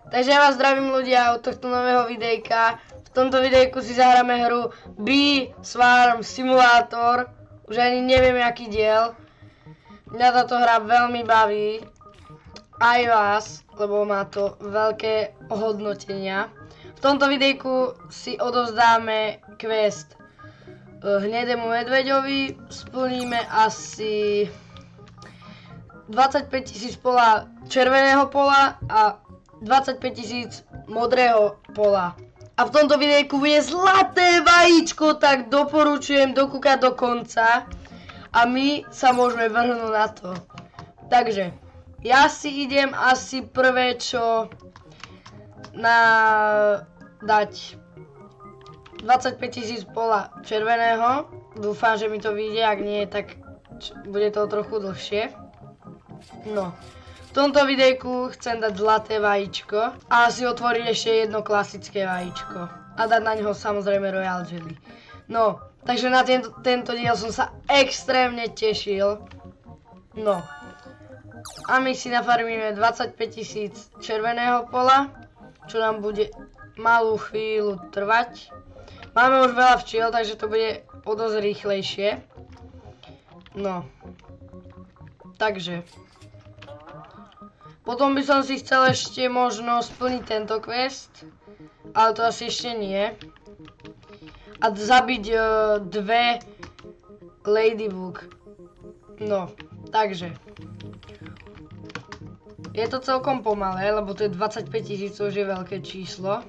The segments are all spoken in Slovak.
Takže ja vás zdravím ľudia od tohto nového videjka. V tomto videjku si zahráme hru Bee Swarm Simulator. Už ani neviem aký diel. Mňa táto hra veľmi baví. Aj vás, lebo má to veľké ohodnotenia. V tomto videjku si odovzdáme quest Hnedému medveďovi. Splníme asi 25 000 pola červeného pola a 25 000 modrého pola. A v tomto videjku bude zlaté vajíčko, tak doporučujem dokúkať do konca. A my sa môžeme vrhnúť na to. Takže, ja si idem asi prvé čo dať 25 000 pola červeného. Dúfam, že mi to vyjde, ak nie, tak bude to trochu dlhšie. No, v tomto videjku chcem dať zlaté vajíčko a si otvoriť ešte jedno klasické vajíčko. A dať na neho samozrejme Royal Jelly. No, takže na tento diel som sa extrémne tešil. No, a my si nafarmíme 25 000 červeného pola, čo nám bude malú chvíľu trvať. Máme už veľa včiel, takže to bude o dosť rýchlejšie. No, takže potom by som si chcel ešte možno splniť tento quest, ale to asi ešte nie. A zabiť dve ladybug. No, takže je to celkom pomalé, lebo to je 25 000, čo už je veľké číslo.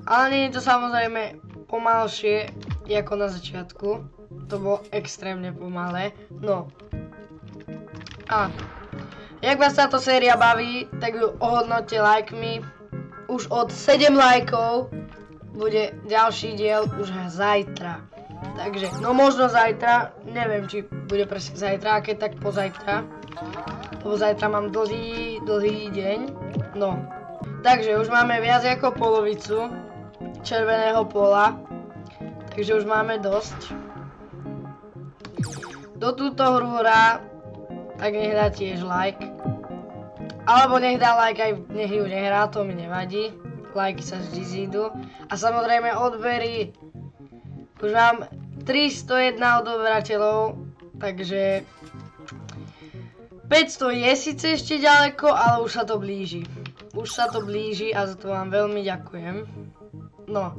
Ale nie je to samozrejme pomalšie, ako na začiatku. To bolo extrémne pomalé. No. A jak vás táto séria baví, tak ju ohodnoťte lajkmi. Už od 7 lajkov bude ďalší diel už zajtra. Takže, no možno zajtra, neviem či bude presne zajtra, a keď tak pozajtra. Lebo zajtra mám dlhý deň. No. Takže už máme viac ako polovicu červeného pola. Takže už máme dosť. Do túto hru hrá, tak nech dá tiež like. Alebo nech dá like aj nech ju nehrá, to mi nevadí. Lajky sa vždy zídu. A samozrejme odbery. Už mám 301 odoberateľov, takže 500 je síce ešte ďaleko, ale už sa to blíži. Už sa to blíži a za to vám veľmi ďakujem. No,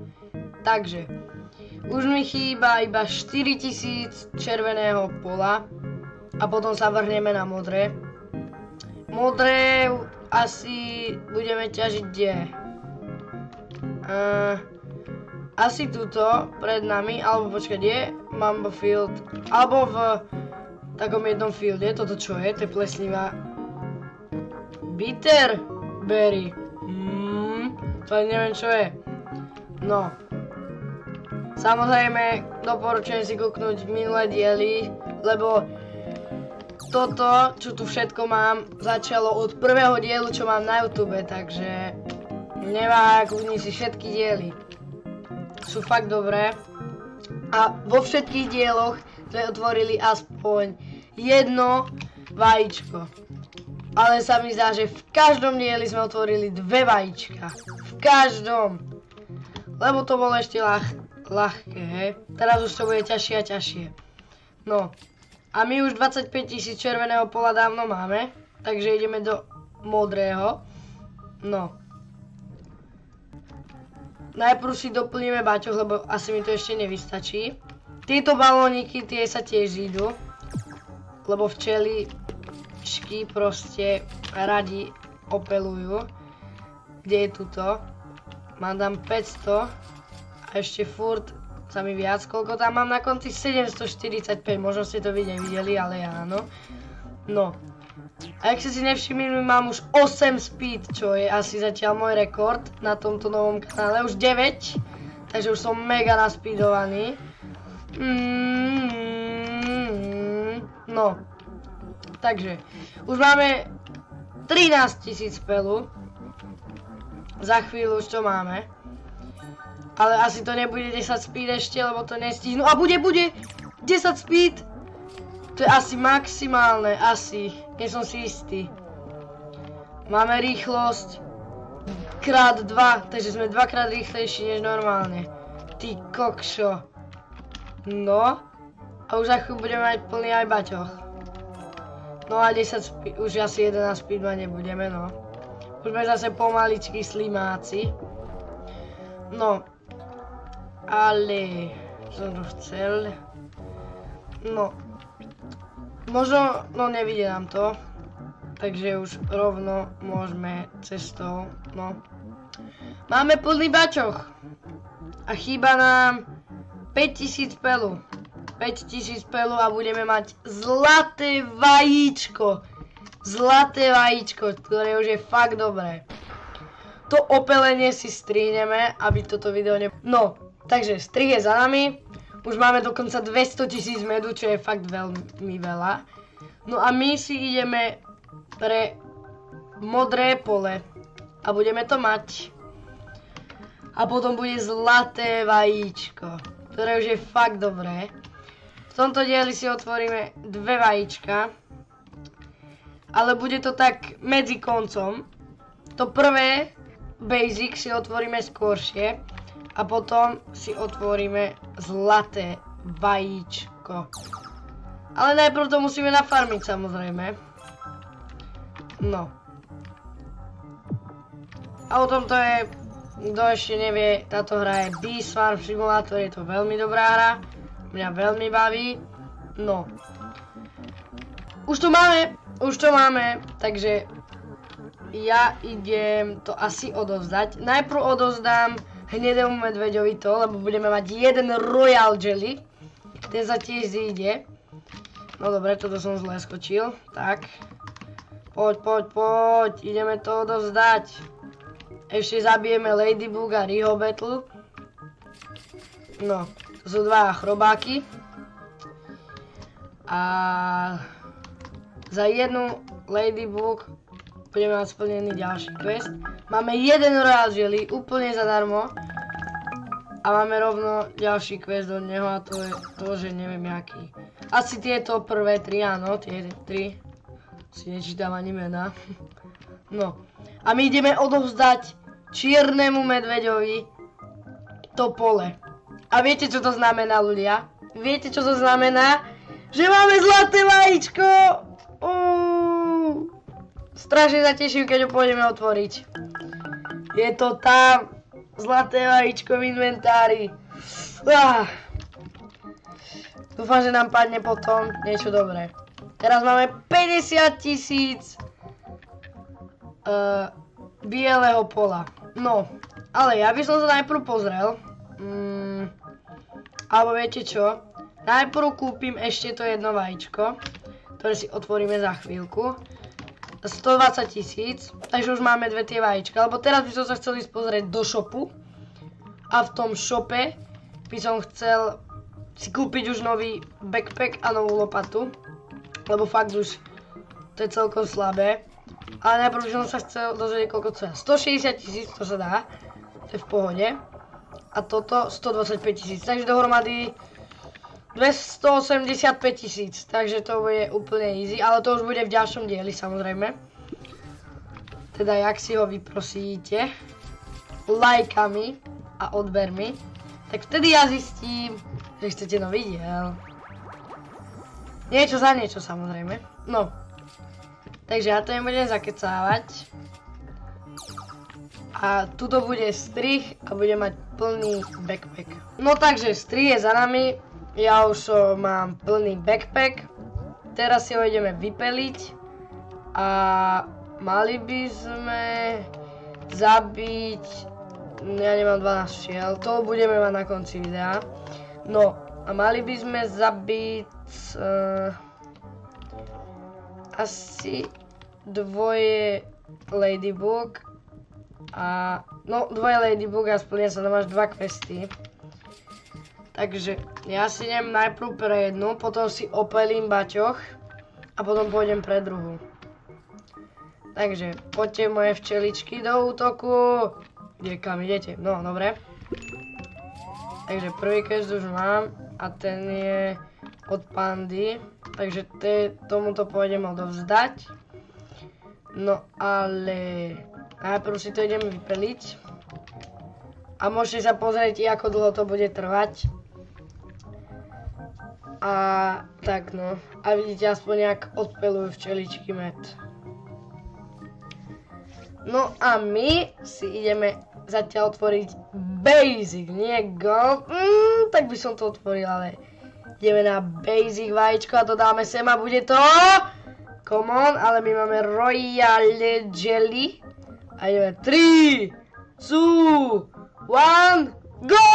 takže už mi chýba iba 4000 červeného pola a potom sa vrhneme na modré. Modré asi budeme ťažiť kde? Asi tuto pred nami, alebo počkať, je Mambo Field, alebo v takom jednom fielde. Toto čo je? To je pleslivá Bitterberry. To neviem čo je. No. Samozrejme, doporučujem si kúknuť minulé diely, lebo toto, čo tu všetko mám, začalo od prvého dielu, čo mám na YouTube, takže nevá, kúkni si všetky diely. Sú fakt dobré. A vo všetkých dieloch sme otvorili aspoň jedno vajíčko. Ale sa mi zdá, že v každom dieli sme otvorili dve vajíčka. V každom. Lebo to bolo ešte ľahké, hej. Teraz už to bude ťažšie a ťažšie. No. A my už 25 000 červeného pola dávno máme. Takže ideme do modrého. No. Najprv si doplníme baťoch, lebo asi mi to ešte nevystačí. Tieto balóniky, tie sa tiež zídu. Lebo včeličky proste radi opelujú. Kde je tuto? Mám tam 500. A ešte furt sa mi viac. Koľko tam mám na konci? 745. Možno ste to vy nevideli, ale ja áno. No. A ak ste si nevšimli, mám už 8 speed, čo je asi zatiaľ môj rekord na tomto novom kanále. Už 9. Takže už som mega naspídovaný. No. Takže. Už máme 13 000 pelu. Za chvíľu už to máme. Ale asi to nebude 10 speed ešte, lebo to nestihnú. A bude 10 speed. To je asi maximálne, asi. Nie som si istý. Máme rýchlosť krát 2, takže sme dvakrát rýchlejší než normálne. Ty kokšo. No. A už za chvíľu budeme mať plný aj baťoch. No a 10 už asi 11 speedma nebudeme, no. Už sme zase pomaličky slimáci. No. Ale... Som to chcel... No. Možno... No nevidie nám to. Takže už rovno môžeme cestou, no. Máme plný bačoch. A chýba nám 5000 pelu. 5000 pelu a budeme mať zlaté vajíčko. Zlaté vajíčko, ktoré už je fakt dobré. To opelenie si strihneme, aby toto video ne... No, takže strih je za nami. Už máme dokonca 200 000 medu, čo je fakt veľmi veľa. No a my si ideme pre modré pole. A budeme to mať. A potom bude zlaté vajíčko, ktoré už je fakt dobré. V tomto dieli si otvoríme 2 vajíčka. Ale bude to tak medzi koncom. To prvé, basic, si otvoríme skôršie. A potom si otvoríme zlaté vajíčko. Ale najprv to musíme nafarmiť, samozrejme. No. A o tomto je, kto ešte nevie, táto hra je Bee Swarm Simulator, je to veľmi dobrá hra. Mňa veľmi baví. No. Už to máme, takže ja idem to asi odovzdať. Najprv odovzdám hnedému medveďovi to, lebo budeme mať jeden Royal Jelly. Ten sa tiež zíde. No dobre, toto som zle skočil. Tak. Poď, ideme to odovzdať. Ešte zabijeme Ladybug a Riho Battle. No, to sú dva chrobáky. A za jednu Ladybug budeme mať splnený ďalší quest. Máme jeden Royal Jelly, úplne zadarmo. A máme rovno ďalší quest od neho a to je to, že neviem jaký. Asi tieto prvé 3, áno, tie 3. Si nečítam ani mená. No. A my ideme odovzdať čiernemu medveďovi to pole. A viete, čo to znamená, ľudia? Viete, čo to znamená? Že máme zlaté vajíčko! Strašne sa teším, keď ho pôjdeme otvoriť. Je to tam. Zlaté vajíčko v inventári. Dúfam, že nám padne potom niečo dobré. Teraz máme 50 000 bieleho pola. No, ale ja by som sa najprv pozrel. Alebo viete čo? Najprv kúpim ešte to jedno vajíčko, ktoré si otvoríme za chvíľku. 120 000, takže už máme dve tie vajíčka, lebo teraz by som sa chcel ísť pozrieť do shopu. A v tom shope by som chcel si kúpiť už nový backpack a novú lopatu. Lebo fakt už to je celkom slabé. Ale najprv by som sa chcel dozvedieť, koľko to je. 160 000, to sa dá. To je v pohode. A toto 125 000, takže dohromady 285 000, takže to bude úplne easy, ale to už bude v ďalšom dieli samozrejme. Teda jak si ho vyprosíte lajkami a odbermi, tak vtedy ja zistím, že chcete nový diel. Niečo za niečo samozrejme. No, takže ja to nebudem zakecávať. A tuto bude strih a bude mať plný backpack. No takže strih je za nami. Ja už mám plný backpack. Teraz si ho ideme vypeliť. A mali by sme zabiť... Ja nemám 12 šiel. To budeme mať na konci videa. No a mali by sme zabiť... asi dvoje Ladybug. A... no dvoje Ladybug a splnia sa tam až 2 questy. Takže ja si idem najprv pre jednu, potom si opelím baťoch a potom pôjdem pre druhú. Takže poďte moje včeličky do útoku. Kam idete? No, dobre. Takže prvý quest už mám a ten je od pandy. Takže tomuto pôjdem odovzdať. No ale najprv si to ideme vypeliť. A môžete sa pozrieť, ako dlho to bude trvať. A tak no. A vidíte aspoň, jak odpelujú včeličky med. No a my si ideme zatiaľ otvoriť basic, nie gold. Tak by som to otvoril, ale ideme na basic vajíčko a to dáme sem a bude to... Come on, ale my máme royal jelly. A ideme 3, 2, 1, go!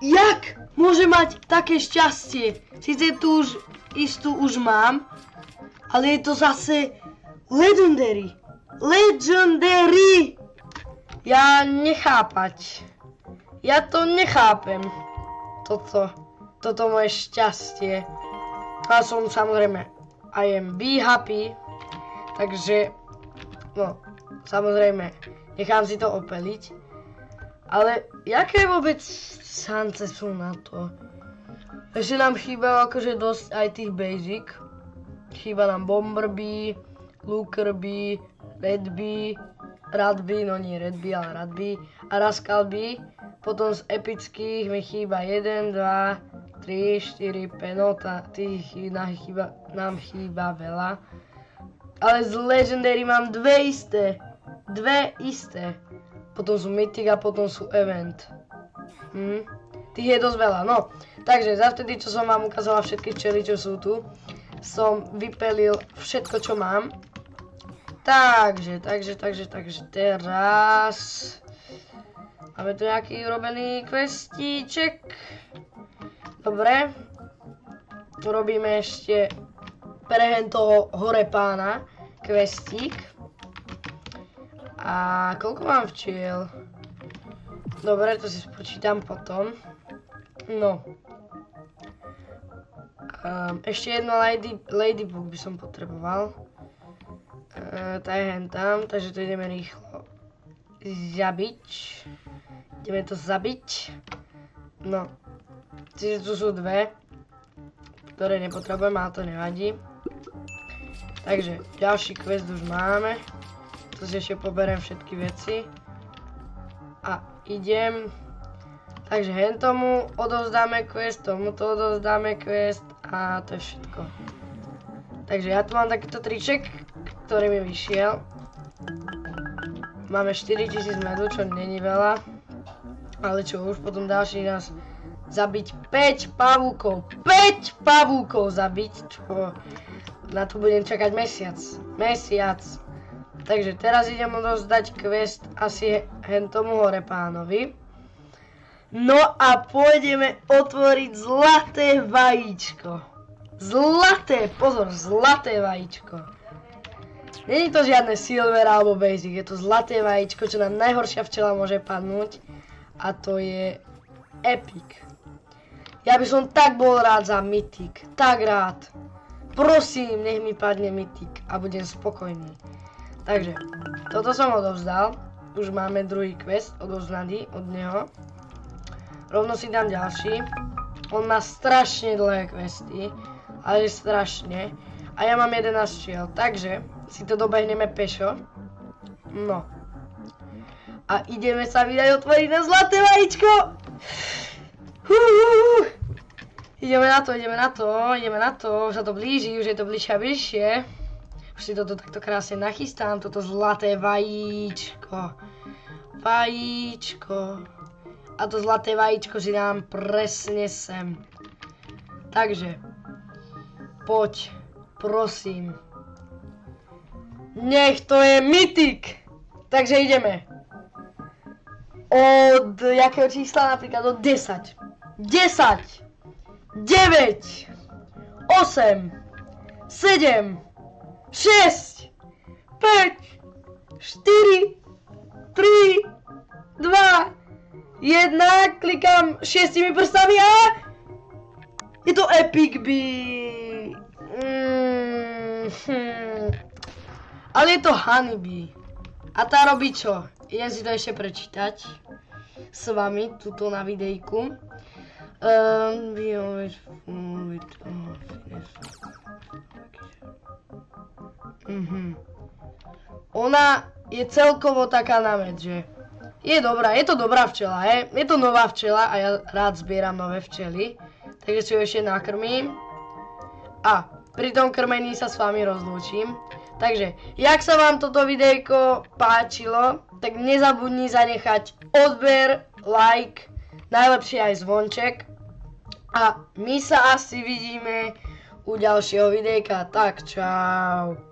Jak môže mať také šťastie? Sice tu už istú už mám, ale je to zase legendary. Legendary! Ja nechápať. Ja to nechápem. Toto moje šťastie. A som samozrejme I am be happy. Takže, no, samozrejme, nechám si to opeliť. Ale, jaké vôbec šance sú na to? Ešte nám chýba akože dosť aj tých basic. Chýba nám Bomberbee, Lookerbee, Redbee, Radbee, no nie Redbee, ale Radbee a Rascalbee. Potom z epických mi chýba 1, 2, 3, 4, 5, no tých nám chýba veľa. Ale z Legendary mám dve isté. Potom sú Mythic a potom sú Event. Tých je dosť veľa, no. Takže zavtedy, čo som vám ukázala všetky včely, čo sú tu, som vypelil všetko, čo mám. Takže teraz máme tu nejaký urobený questíček. Dobre. Urobíme ešte pre toho hore pána questík. A koľko mám včiel? Dobre, to si spočítam potom. No. Ešte jedno ladybug by som potreboval. Tá je hen tam, takže to ideme rýchlo zabiť. Ideme to zabiť. No. Čiže tu sú dve, ktoré nepotrebujem, ale to nevadí. Takže ďalší quest už máme. Tu si ešte poberiem všetky veci. A idem. Takže hen tomu odovzdáme quest, tomuto odovzdáme quest a to je všetko. Takže ja tu mám takýto triček, ktorý mi vyšiel. Máme 4000 medu, čo není veľa. Ale čo už potom ďalší raz zabiť 5 pavúkov. 5 pavúkov zabiť, čo na to budem čakať mesiac. Takže teraz idem odovzdať quest asi hen tomu hore pánovi. No a pôjdeme otvoriť zlaté vajíčko. Zlaté vajíčko. Není to žiadne silver alebo basic, je to zlaté vajíčko, čo nám najhoršia včela môže padnúť. A to je epic. Ja by som tak bol rád za mythic, tak rád. Prosím, nech mi padne mythic a budem spokojný. Takže, toto som odovzdal. Už máme druhý quest odovzdaný od neho. Rovno si dám ďalší. On má strašne dlhé questy, ale strašne. A ja mám 11 šiel, takže si to dobehneme pešo. No. A ideme sa vydať otvoriť na zlaté vajíčko. Ideme na to, už sa to blíži, už je to bližšie a bližšie. Už si toto takto krásne nachystám, toto zlaté vajíčko. A to zlaté vajíčko si dám presne sem. Takže, poď, prosím. Nech to je mythic. Takže ideme. Od jakého čísla? Napríklad od 10. 10, 9, 8, 7, 6, 5, 4, 3, 2, 1, klikám 6 prstami a je to epic bee. Ale je to honeybee. A tá robí čo? Idem si to ešte prečítať s vami, tuto na videjku. Ona je celkovo taká na med, že je dobrá, je to dobrá včela, je to nová včela a ja rád zbieram nové včely, takže si ju ešte nakrmím a pri tom krmení sa s vami rozlúčim. Takže, jak sa vám toto videjko páčilo, tak nezabudni zanechať odber, like, najlepšie aj zvonček a my sa asi vidíme u ďalšieho videjka, tak čau.